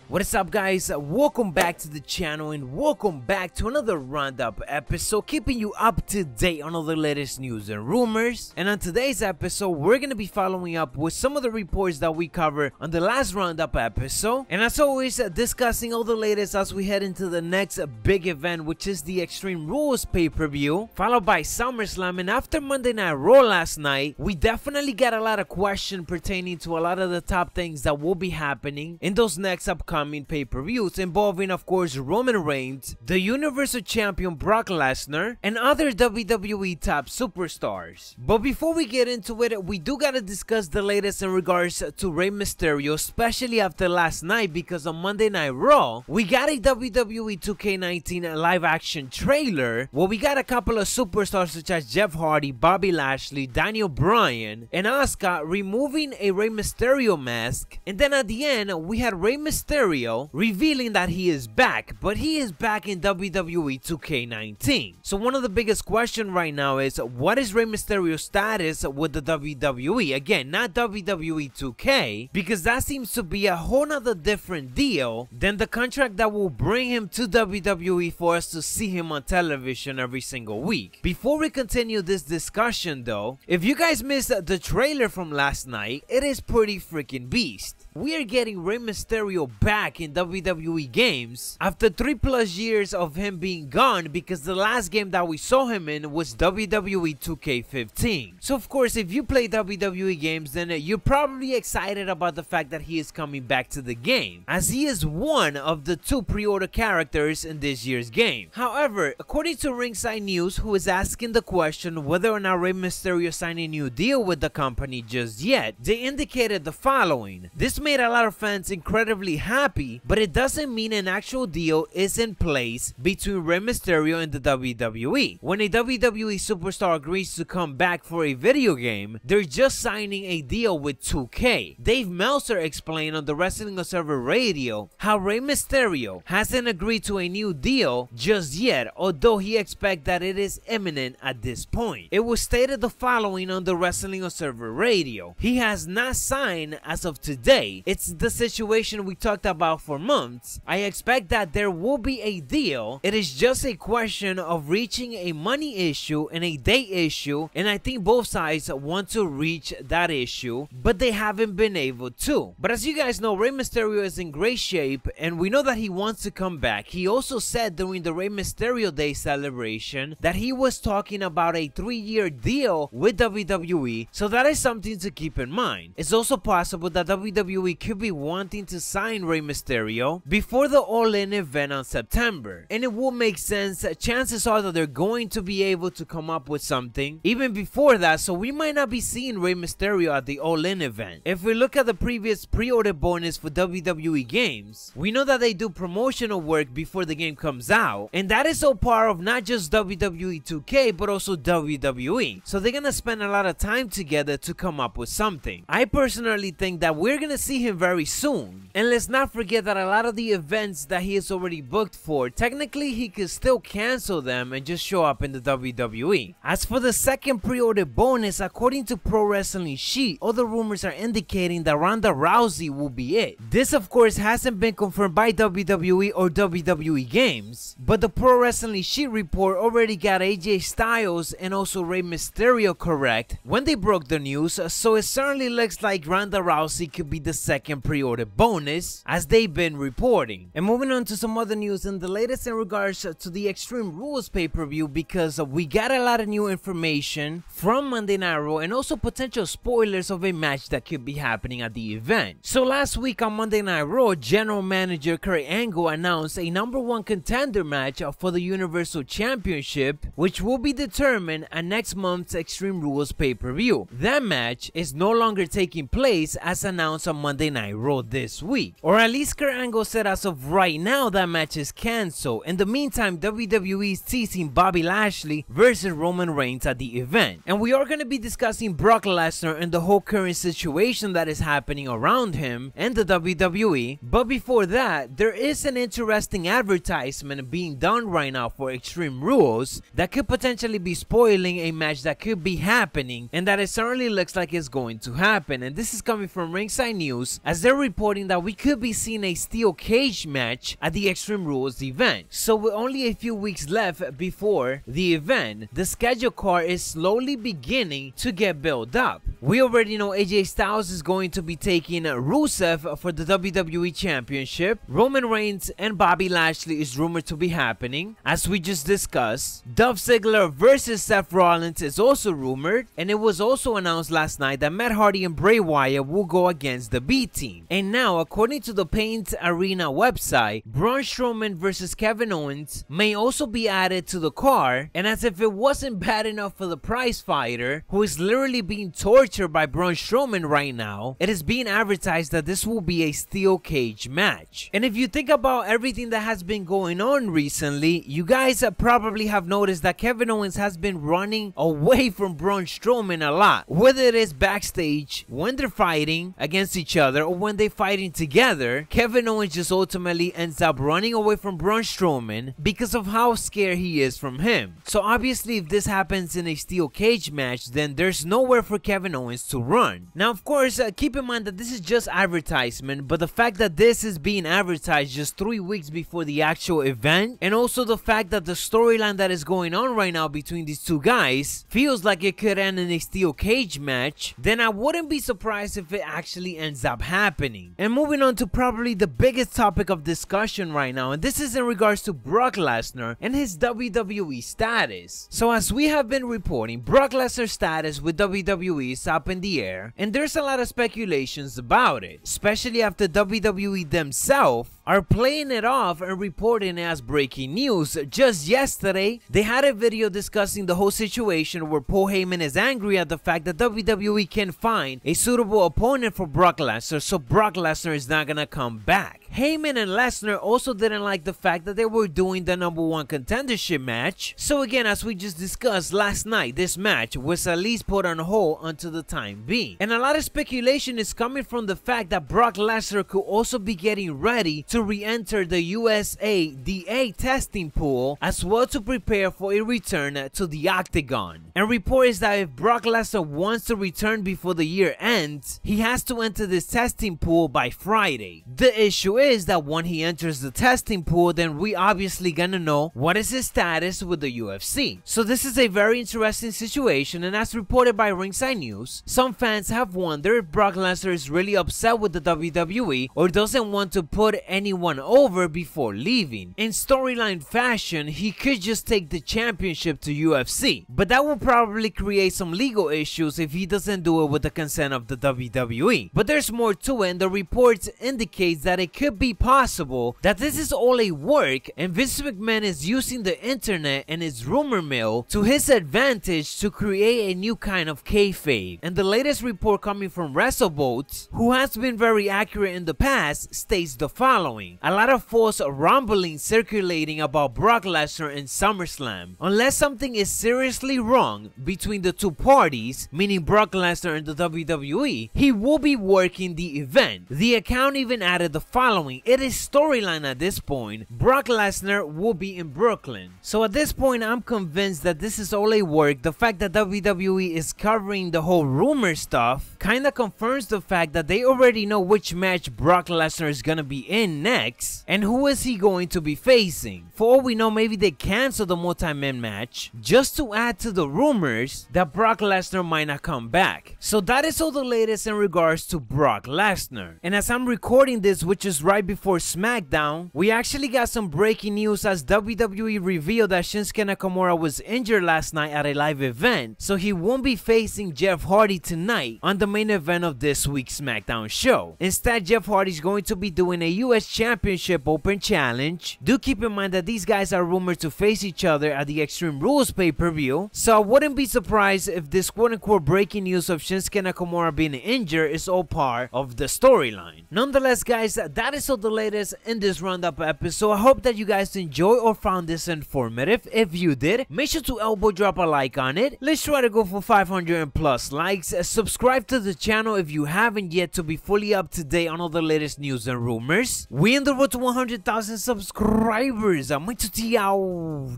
What is up, guys? Welcome back to the channel and welcome back to another roundup episode, keeping you up to date on all the latest news and rumors. And on today's episode, we're going to be following up with some of the reports that we covered on the last roundup episode, and as always, discussing all the latest as we head into the next big event, which is the Extreme Rules pay-per-view, followed by SummerSlam. And after Monday Night Raw last night, we definitely got a lot of questions pertaining to a lot of the top things that will be happening in those next upcoming pay-per-views, involving of course Roman Reigns, the Universal Champion Brock Lesnar, and other WWE top superstars. But before we get into it, we do gotta discuss the latest in regards to Rey Mysterio, especially after last night, because on Monday Night Raw we got a WWE 2K19 live action trailer where we got a couple of superstars such as Jeff Hardy, Bobby Lashley, Daniel Bryan, and Asuka removing a Rey Mysterio mask, and then at the end we had Rey Mysterio revealing that he is back, but he is back in WWE 2K19. So one of the biggest questions right now is, what is Rey Mysterio status with the WWE? Again, not WWE 2K, because that seems to be a whole nother different deal than the contract that will bring him to WWE for us to see him on television every single week. Before we continue this discussion though, if you guys missed the trailer from last night, it is pretty freaking beast. We are getting Rey Mysterio back in WWE games after 3+ years of him being gone, because the last game that we saw him in was WWE 2K15. So of course, if you play WWE games, then you're probably excited about the fact that he is coming back to the game, as he is one of the 2 pre-order characters in this year's game. However, according to Ringside News, who is asking the question whether or not Rey Mysterio signed a new deal with the company just yet, they indicated the following: "This made a lot of fans incredibly happy, but it doesn't mean an actual deal is in place between Rey Mysterio and the WWE. When a WWE superstar agrees to come back for a video game, they're just signing a deal with 2K. Dave Meltzer explained on the Wrestling Observer Radio how Rey Mysterio hasn't agreed to a new deal just yet, although he expects that it is imminent at this point. It was stated the following on the Wrestling Observer Radio: "He has not signed as of today. It's the situation we talked about for months. I expect that there will be a deal. It is just a question of reaching a money issue and a date issue, and I think both sides want to reach that issue, but they haven't been able to." But as you guys know, Rey Mysterio is in great shape, and we know that he wants to come back. He also said during the Rey Mysterio Day celebration that he was talking about a 3-year deal with WWE, so that is something to keep in mind. It's also possible that WWE could be wanting to sign Rey Mysterio before the All-In event on September, and it will make sense. Chances are that they're going to be able to come up with something even before that, so we might not be seeing Rey Mysterio at the All-In event. If we look at the previous pre-order bonus for WWE games, we know that they do promotional work before the game comes out, and that is all part of not just WWE 2K but also WWE, so they're gonna spend a lot of time together to come up with something. I personally think that we're gonna see him very soon, and let's not forget that a lot of the events that he is already booked for, technically he could still cancel them and just show up in the WWE. As for the second pre-order bonus, according to Pro Wrestling Sheet, all the rumors are indicating that Ronda Rousey will be it. This of course hasn't been confirmed by WWE or WWE games, but the Pro Wrestling Sheet report already got AJ Styles and also Rey Mysterio correct when they broke the news, so it certainly looks like Ronda Rousey could be the second pre-order bonus as they've been reporting. And moving on to some other news and the latest in regards to the Extreme Rules pay-per-view, because we got a lot of new information from Monday Night Raw and also potential spoilers of a match that could be happening at the event. So last week on Monday Night Raw, General Manager Kurt Angle announced a #1 contender match for the Universal Championship, which will be determined at next month's Extreme Rules pay-per-view. That match is no longer taking place as announced on Monday Night Raw this week, or at least Kurt Angle said as of right now that match is cancelled. In the meantime, WWE is teasing Bobby Lashley versus Roman Reigns at the event, and we are going to be discussing Brock Lesnar and the whole current situation that is happening around him and the WWE. But before that, there is an interesting advertisement being done right now for Extreme Rules that could potentially be spoiling a match that could be happening, and that it certainly looks like it's going to happen. And this is coming from Ringside News, news, as they're reporting that we could be seeing a steel cage match at the Extreme Rules event. So with only a few weeks left before the event, the schedule card is slowly beginning to get built up. We already know AJ Styles is going to be taking Rusev for the WWE Championship. Roman Reigns and Bobby Lashley is rumored to be happening, as we just discussed. Dolph Ziggler versus Seth Rollins is also rumored, and it was also announced last night that Matt Hardy and Bray Wyatt will go against the B Team. And now, according to the Paint Arena website, Braun Strowman versus Kevin Owens may also be added to the card, and as if it wasn't bad enough for the prize fighter, who is literally being tortured by Braun Strowman right now, it is being advertised that this will be a steel cage match. And if you think about everything that has been going on recently, you guys probably have noticed that Kevin Owens has been running away from Braun Strowman a lot, whether it is backstage, when they're fighting against each other, or when they're fighting together. Kevin Owens just ultimately ends up running away from Braun Strowman because of how scared he is from him. So obviously, if this happens in a steel cage match, then there's nowhere for Kevin Owens to run. Now, of course, keep in mind that this is just advertisement, but the fact that this is being advertised just 3 weeks before the actual event, and also the fact that the storyline that is going on right now between these two guys feels like it could end in a steel cage match, then I wouldn't be surprised if it actually ends up happening. And moving on to probably the biggest topic of discussion right now, and this is in regards to Brock Lesnar and his WWE status. So as we have been reporting, Brock Lesnar's status with WWE is up in the air, and there's a lot of speculations about it, especially after WWE themselves are playing it off and reporting it as breaking news. Just yesterday, they had a video discussing the whole situation where Paul Heyman is angry at the fact that WWE can find a suitable opponent for Brock Lesnar, so Brock Lesnar is not gonna come back. Heyman and Lesnar also didn't like the fact that they were doing the #1 contendership match. So again, as we just discussed last night, this match was at least put on hold until the time being. And a lot of speculation is coming from the fact that Brock Lesnar could also be getting ready to re-enter the USADA testing pool, as well to prepare for a return to the Octagon. And report is that if Brock Lesnar wants to return before the year ends, he has to enter this testing pool by Friday. The issue is that when he enters the testing pool, then we obviously gonna know what is his status with the UFC. So this is a very interesting situation, and as reported by Ringside News, some fans have wondered if Brock Lesnar is really upset with the WWE or doesn't want to put anyone over before leaving. In storyline fashion, he could just take the championship to UFC, but that will probably create some legal issues if he doesn't do it with the consent of the WWE. But there's more to it, and the reports indicates that it could be possible that this is all a work, and Vince McMahon is using the internet and his rumor mill to his advantage to create a new kind of kayfabe. And the latest report coming from WrestleBoats, who has been very accurate in the past, states the following: a lot of false rumbling circulating about Brock Lesnar in SummerSlam. Unless something is seriously wrong between the two parties, meaning Brock Lesnar and the WWE, he will be working the event. The account even added the following: it is storyline at this point, Brock Lesnar will be in Brooklyn. So at this point, I'm convinced that this is all a work. The fact that WWE is covering the whole rumor stuff kinda confirms the fact that they already know which match Brock Lesnar is gonna be in next, and who is he going to be facing. For all we know, maybe they cancel the multi-man match just to add to the rumors that Brock Lesnar might not come back. So that is all the latest in regards to Brock Lesnar. And as I'm recording this, which is right before SmackDown, we actually got some breaking news as WWE revealed that Shinsuke Nakamura was injured last night at a live event, so he won't be facing Jeff Hardy tonight on the main event of this week's SmackDown show. Instead, Jeff Hardy is going to be doing a US Championship Open Challenge. Do keep in mind that these guys are rumored to face each other at the Extreme Rules pay-per-view, so I wouldn't be surprised if this quote-unquote breaking news of Shinsuke Nakamura being injured is all part of the storyline. Nonetheless, guys, that is all the latest in this roundup episode. I hope that you guys enjoyed or found this informative. If you did, make sure to elbow drop a like on it. Let's try to go for 500+ likes. Subscribe to the channel if you haven't yet to be fully up to date on all the latest news and rumors. We on the road to 100,000 subscribers. I'm Macho T.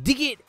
Dig it.